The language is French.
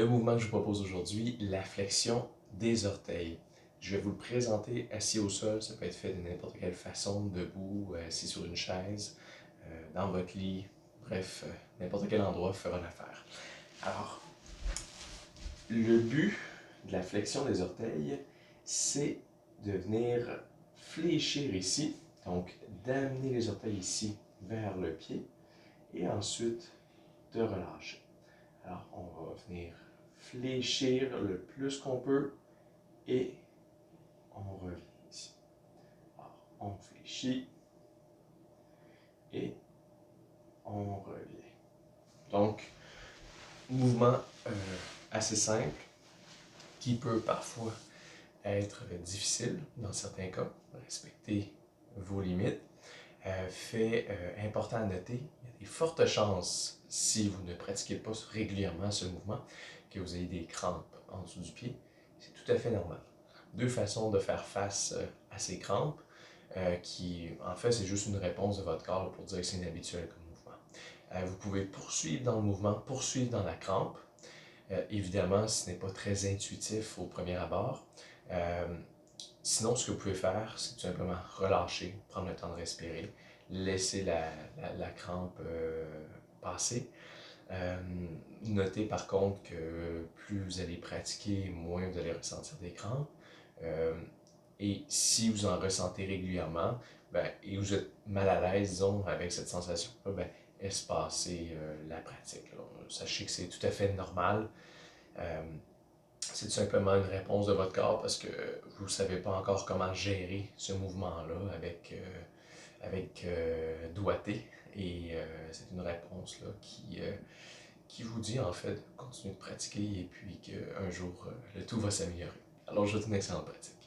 Le mouvement que je vous propose aujourd'hui, la flexion des orteils. Je vais vous le présenter assis au sol, ça peut être fait de n'importe quelle façon, debout, assis sur une chaise, dans votre lit, bref, n'importe quel endroit fera l'affaire. Alors, le but de la flexion des orteils, c'est de venir fléchir ici, donc d'amener les orteils ici vers le pied et ensuite de relâcher. Alors, on va venir fléchir le plus qu'on peut et on revient ici. Alors, on fléchit et on revient. Donc, mouvement assez simple qui peut parfois être difficile dans certains cas. Respectez vos limites. Fait important à noter, il y a des fortes chances, si vous ne pratiquez pas régulièrement ce mouvement, que vous ayez des crampes en dessous du pied. C'est tout à fait normal. Deux façons de faire face à ces crampes, qui, en fait, c'est juste une réponse de votre corps pour dire que c'est inhabituel comme mouvement. Vous pouvez poursuivre dans le mouvement, poursuivre dans la crampe. Évidemment, ce n'est pas très intuitif au premier abord. Sinon, ce que vous pouvez faire, c'est tout simplement relâcher, prendre le temps de respirer, laisser la crampe passer. Notez par contre que plus vous allez pratiquer, moins vous allez ressentir des crampes. Et si vous en ressentez régulièrement, et vous êtes mal à l'aise, disons, avec cette sensation-là, espacez la pratique. Là. Sachez que c'est tout à fait normal. C'est tout simplement une réponse de votre corps parce que vous ne savez pas encore comment gérer ce mouvement-là avec doigté. Et c'est une réponse là, qui vous dit en fait de continuer de pratiquer et puis qu'un jour le tout va s'améliorer. Alors je vous souhaite une excellente pratique.